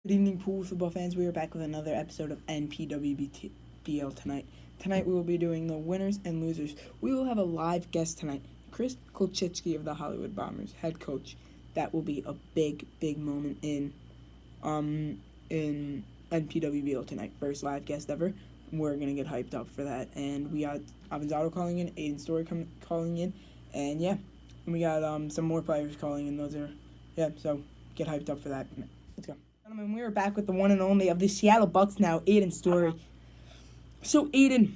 Good evening, pool football fans. We are back with another episode of Npwbl tonight. Tonight we will be doing the winners and losers. We will have a live guest tonight, Chris Kolchitsky of the Hollywood Bombers, head coach. That will be a big moment in Npwbl tonight. First live guest ever. We're gonna get hyped up for that. And we got Avanzato calling in, Aiden Story calling in, and we got some more players calling in. So get hyped up for that. Let's go. Gentlemen, we are back with the one and only of the Seattle Bucks now, Aiden Story. So, Aiden,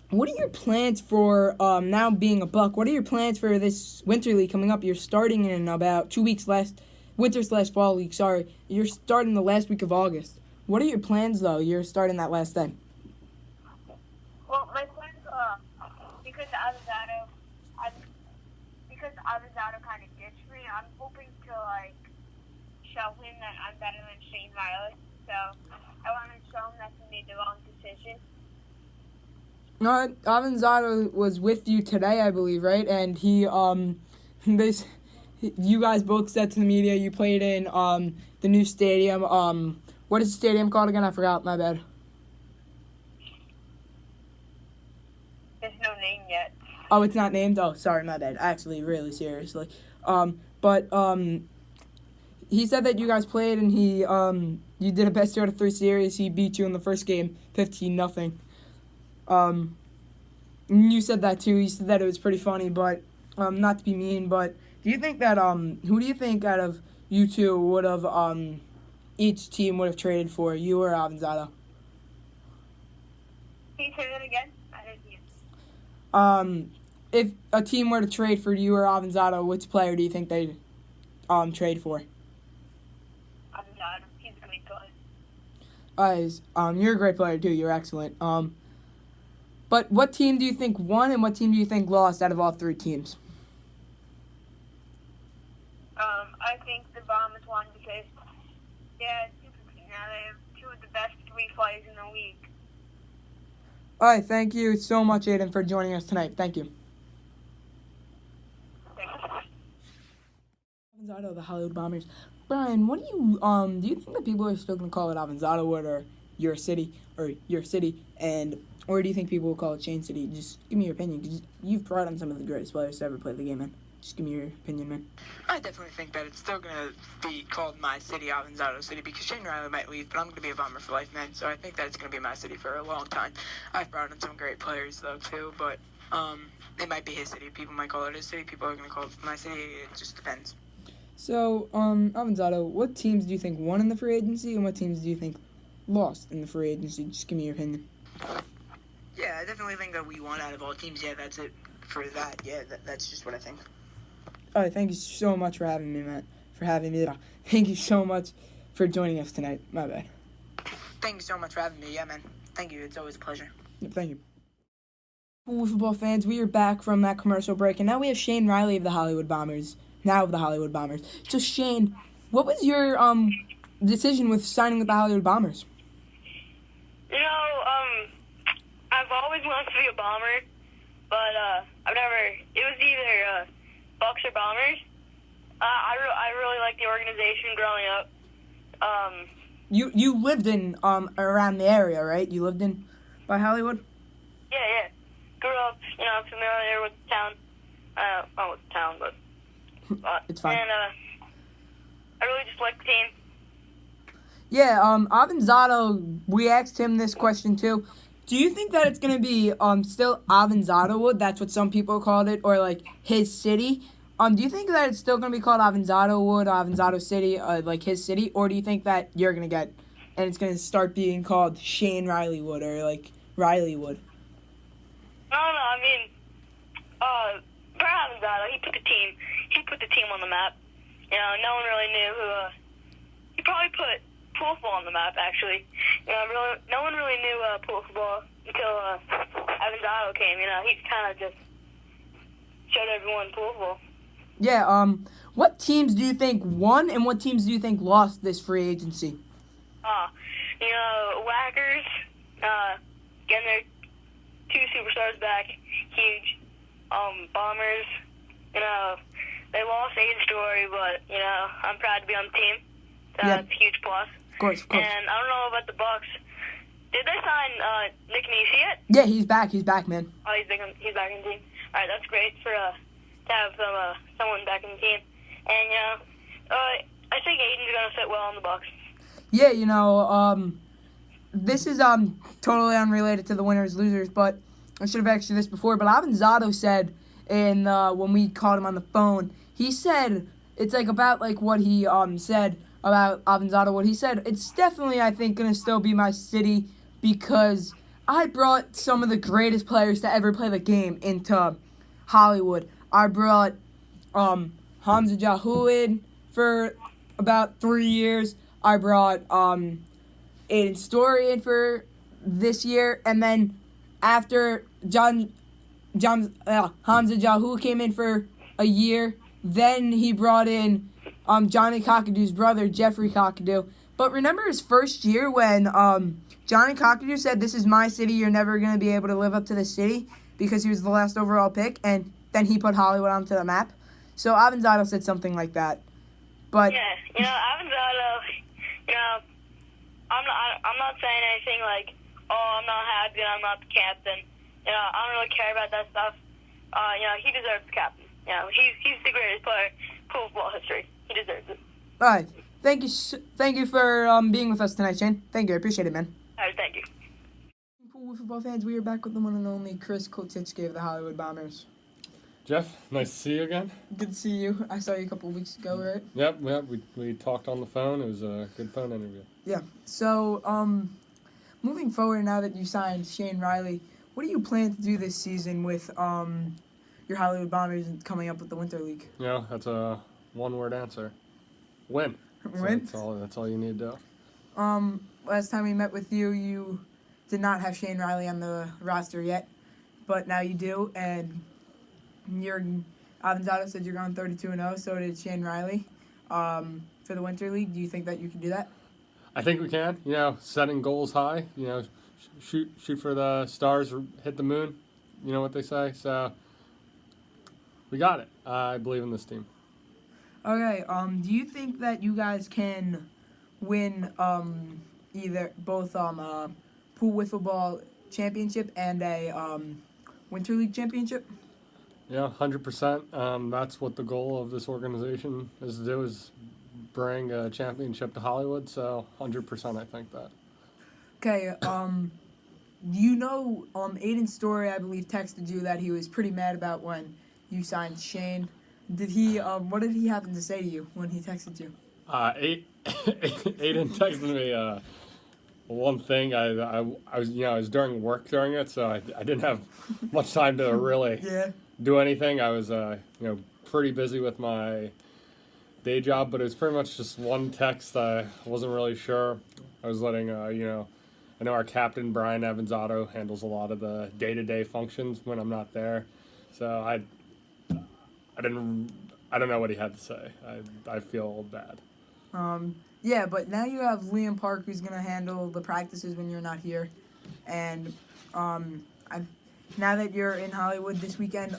what are your plans for now being a Buck? What are your plans for this Winter League coming up? You're starting in about 2 weeks Winter/Fall League, sorry. You're starting the last week of August. What are your plans, though? You're starting that last day. Well, my plans, because Avanzato kind of ditched me, I'm hoping to, show him that I'm better than Shane Riley. So I want to show him that he made the wrong decision. Avanzato was with you today, I believe, right? And you guys both said to the media you played in the new stadium. What is the stadium called again? I forgot. My bad. There's no name yet. Oh, it's not named? Oh, sorry, my bad. Actually, really seriously. He said that you guys played and you did a best out of 3 series. He beat you in the first game, 15-0. You said that too. You said that it was pretty funny, but not to be mean, but do you think that who do you think out of you two would have each team would have traded for, you or Avanzato? Can you say that again? I didn't hear. If a team were to trade for you or Avanzato, which player do you think they'd trade for? Avanzato. He's a great player. You're a great player too. You're excellent. But what team do you think won and what team do you think lost out of all 3 teams? I think the Bombers won because they're a super team now. They have 2 of the best 3 players in the league. All right, thank you so much, Aiden, for joining us tonight. Thank you. Avanzato, the Hollywood Bombers. Brian, what do you think that people are still gonna call it Avanzato Wood or your city, or do you think people will call it Shane City? Just give me your opinion, because you've brought on some of the greatest players to ever play the game, man. Just give me your opinion, man. I definitely think that it's still gonna be called my city, Avanzato City, because Shane Riley might leave, but I'm gonna be a Bomber for life, man. So I think that it's gonna be my city for a long time. I've brought in some great players though too, but it might be his city. People might call it his city. People are gonna call it my city. It just depends. So, Avanzato, what teams do you think won in the free agency, and what teams do you think lost in the free agency? Just give me your opinion. Yeah, I definitely think that we won out of all teams. Yeah, that's it for that. Yeah, that's just what I think. All right, thank you so much for having me, Matt. Thank you so much for joining us tonight. My bad. Thank you so much for having me. Yeah, man. Thank you. It's always a pleasure. Yep, thank you. Cool football fans, we are back from that commercial break, and now we have Shane Riley of the Hollywood Bombers. So, Shane, what was your decision with signing with the Hollywood Bombers? You know, I've always wanted to be a Bomber, but it was either Bucks or Bombers. I really liked the organization growing up. You lived in around the area, right? You lived in by Hollywood? Yeah. Grew up, familiar with the town. Not with the town, but it's fine. And I really just like the team. Yeah, Avanzato, we asked him this question too. Do you think that it's going to be still Avanzato Wood? That's what some people called it, or like his city. Do you think that it's still going to be called Avanzato Wood, Avanzato City, like his city, or do you think that you're going to get, and it's going to start being called Shane Riley Wood or like Riley Wood? I don't know. I mean, for Avanzato, he put the team on the map. You know, no one really knew who. He probably put pool football on the map, actually. No one really knew pool football until Avanzato came. You know, he kind of just showed everyone pool football. Yeah. What teams do you think won, and what teams do you think lost this free agency? Whackers, getting their 2 superstars back, huge. Bombers, they lost Aiden Story, but I'm proud to be on the team. So Yeah. It's a huge plus. Of course. And I don't know about the Bucks. Did they sign Nick Nisi yet? Yeah, he's back. He's back, man. Oh, he's back in the team. All right, that's great to have someone back in the team. And I think Aiden's gonna fit well on the Bucks. Yeah, this is totally unrelated to the winners losers, but I should have asked you this before. But Avanzado said when we called him on the phone, he said it's about what he said about Avanzado. What he said, it's definitely I think gonna still be my city because I brought some of the greatest players to ever play the game into Hollywood. I brought Hamza Jahoud for about 3 years. I brought Aiden Story in for this year, and then after Hamza Jahoud came in for a year, then he brought in Johnny Cockadoo's brother, Jeffrey Cockadoo. But remember his first year when Johnny Cockadoo said, "This is my city, you're never going to be able to live up to the city," because he was the last overall pick, and then he put Hollywood onto the map. So Avanzado said something like that. But yeah, Avanzado, I'm not saying anything like, oh, I'm not happy and I'm not the captain. I don't really care about that stuff. He deserves the captain. He's the greatest player in pool football history. He deserves it. All right. Thank you for being with us tonight, Shane. Thank you. I appreciate it, man. All right, thank you. Pool football fans, we are back with the one and only Chris Kotitsky of the Hollywood Bombers. Jeff, nice to see you again. Good to see you. I saw you a couple of weeks ago, right? Yep. We talked on the phone. It was a good phone interview. Yeah. So, moving forward, now that you signed Shane Riley, what do you plan to do this season with your Hollywood Bombers coming up with the Winter League? That's a one-word answer. Win. Win? That's all you need to do. Last time we met with you, you did not have Shane Riley on the roster yet, but now you do, and Avanzado said you're going 32-0, so did Shane Riley for the Winter League. Do you think that you can do that? I think we can. Setting goals high. Shoot for the stars, hit the moon. You know what they say. So we got it. I believe in this team. Okay. Do you think that you guys can win both pool wiffle ball championship and a Winter League championship? Yeah, 100%. That's what the goal of this organization is to do, is bring a championship to Hollywood. So 100%, I think that. Okay. Aiden Story, I believe, texted you that he was pretty mad about when you signed Shane. Did he? What did he happen to say to you when he texted you? Aiden texted me one thing. I was during work during it, so I didn't have much time to really do anything. I was pretty busy with my day job, but it was pretty much just one text. I wasn't really sure. I was letting I know our captain Brian Avanzado handles a lot of the day-to-day functions when I'm not there, so I don't know what he had to say. I feel bad. Yeah, but now you have Liam Park, who's gonna handle the practices when you're not here, and now that you're in Hollywood this weekend,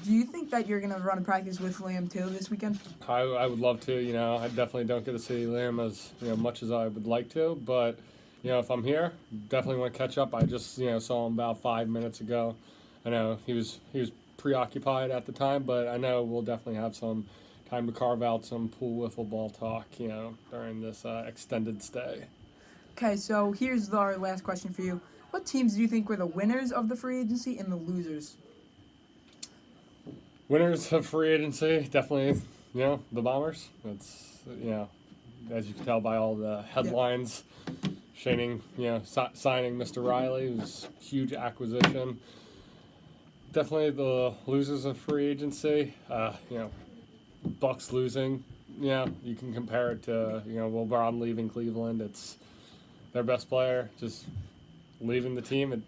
do you think that you're gonna run a practice with Liam too this weekend? I would love to. I definitely don't get to see Liam as much as I would like to, but if I'm here, definitely want to catch up. I just saw him about 5 minutes ago. I know he was preoccupied at the time, but I know we'll definitely have some time to carve out some pool wiffle ball talk, during this extended stay. Okay, so here's our last question for you. What teams do you think were the winners of the free agency and the losers? Winners of free agency, definitely, the Bombers. That's, as you can tell by all the headlines, signing Mr. Riley was a huge acquisition. Definitely the losers of free agency, Bucks losing, you can compare it to, Will Braun leaving Cleveland. It's their best player just leaving the team. It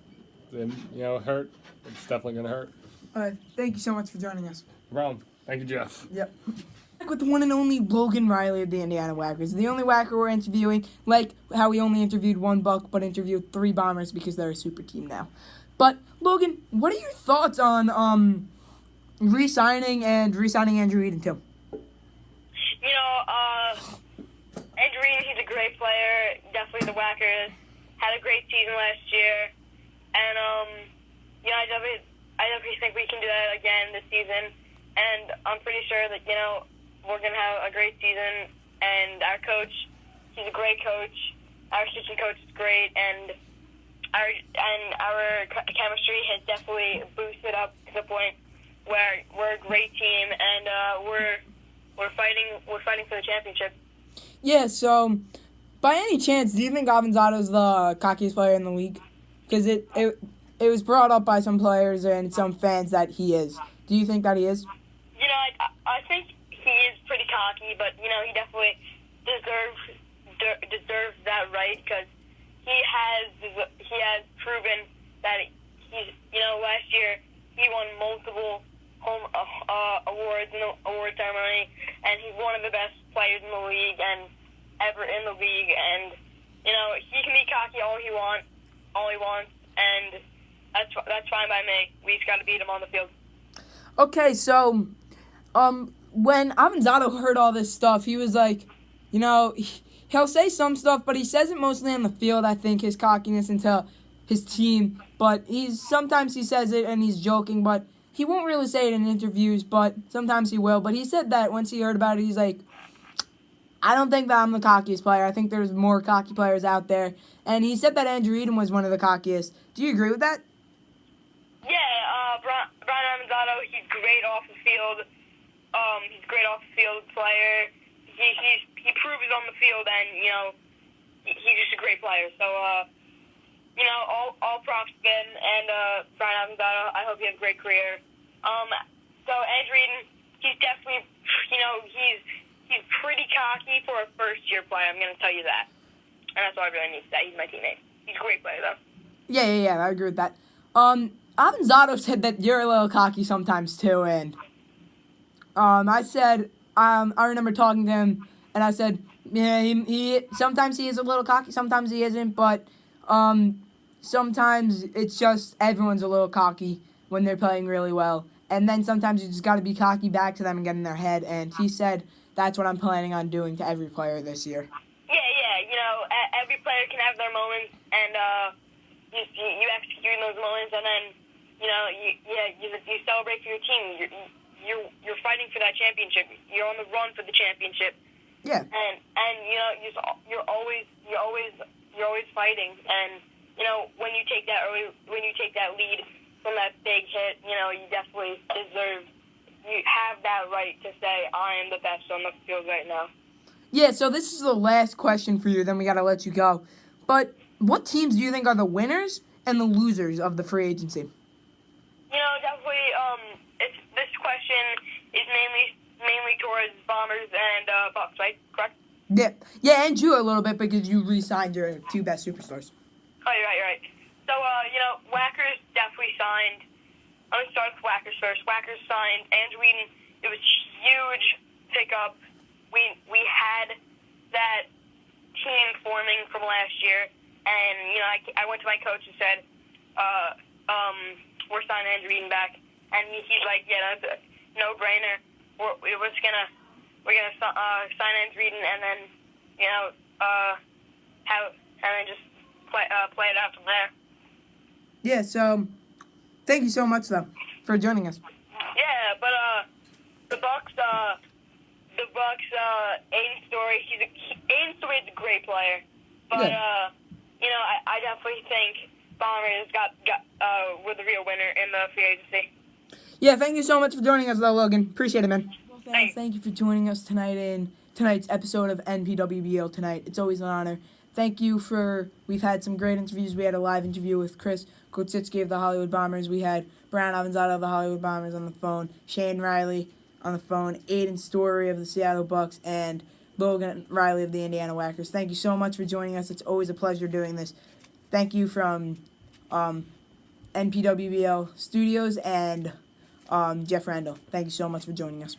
hurt. It's definitely going to hurt. All right, thank you so much for joining us. Brown, thank you, Jeff. Yep. Back with the one and only Logan Riley of the Indiana Whackers. The only Whacker we're interviewing, like how we only interviewed one Buck, but interviewed 3 Bombers because they're a super team now. But, Logan, what are your thoughts on re-signing Andrew Eden, too? Andrew Reed, he's a great player. Definitely the Whackers had a great season last year, and I definitely think we can do that again this season. And I'm pretty sure that we're gonna have a great season. And our coach, he's a great coach. Our assistant coach is great, and our chemistry has definitely boosted up to the point where we're a great team, and we're fighting for the championship. Yeah, so by any chance, do you think Avanzado's the cockiest player in the league? Because it was brought up by some players and some fans that he is. Do you think that he is? I think he is pretty cocky, but he definitely deserves that right because he has proven that he's last year he won multiple home awards in the award ceremony, and he's one of the best players in the league and ever in the league. And he can be cocky all he wants, and that's fine by me. We just got to beat him on the field. Okay, so when Avanzado heard all this stuff, he was like, he'll say some stuff, but he says it mostly on the field. I think his cockiness into his team, but sometimes he says it and he's joking, but he won't really say it in interviews, but sometimes he will. But he said that once he heard about it, he's like, I don't think that I'm the cockiest player. I think there's more cocky players out there. And he said that Andrew Eden was one of the cockiest. Do you agree with that? Yeah, Brian Avanzado, he's great off the field. He's a great off the field player. He proves it on the field, and he's just a great player. So all props to him and Brian Avanzado. I hope you have a great career. So Andrew Eden, he's definitely he's pretty cocky for a first-year player. I'm gonna tell you that, and that's all I really need to say. He's my teammate. He's a great player though. Yeah, I agree with that. Avanzado said that you're a little cocky sometimes too, and I said I remember talking to him, and I said, yeah, he sometimes he is a little cocky, sometimes he isn't, but sometimes it's just everyone's a little cocky when they're playing really well, and then sometimes you just got to be cocky back to them and get in their head. And he said that's what I'm planning on doing to every player this year. Yeah, every player can have their moments, and you execute in those moments, and then you celebrate for your team. You're fighting for that championship. You're on the run for the championship. Yeah. And you're always fighting. And when you take that lead from that big hit, you definitely deserve. You have that right to say I am the best on the field right now. Yeah. So this is the last question for you. Then we gotta let you go. But what teams do you think are the winners and the losers of the free agency? Definitely. This question is mainly towards Bombers and Bucks, right? Correct? Yeah, and you a little bit because you re-signed your two best superstars. Oh, you're right. So, Whackers definitely signed. I'm going to start with Whackers first. Whackers signed Andrew Eden. It was huge pickup. We had that team forming from last year, and, I went to my coach and said, we're signing Andrew Eden back. And he's like, yeah, that's a no-brainer. We're gonna sign Andrew Eden and then just play it out from there. Yeah. So, thank you so much though for joining us. Yeah, but the Bucks, Aiden Story. Aiden Story is a great player, but I definitely think Bombers were the real winner in the free agency. Yeah, thank you so much for joining us, though, Logan. Appreciate it, man. Well, Thanks. Thank you for joining us tonight in tonight's episode of Npwbl tonight. It's always an honor. Thank you we've had some great interviews. We had a live interview with Chris Kotsitsky of the Hollywood Bombers. We had Brian Avanzado of the Hollywood Bombers on the phone, Shane Riley on the phone, Aiden Story of the Seattle Bucks, and Logan Riley of the Indiana Whackers. Thank you so much for joining us. It's always a pleasure doing this. Thank you from Npwbl Studios and Jeff Randall. Thank you so much for joining us.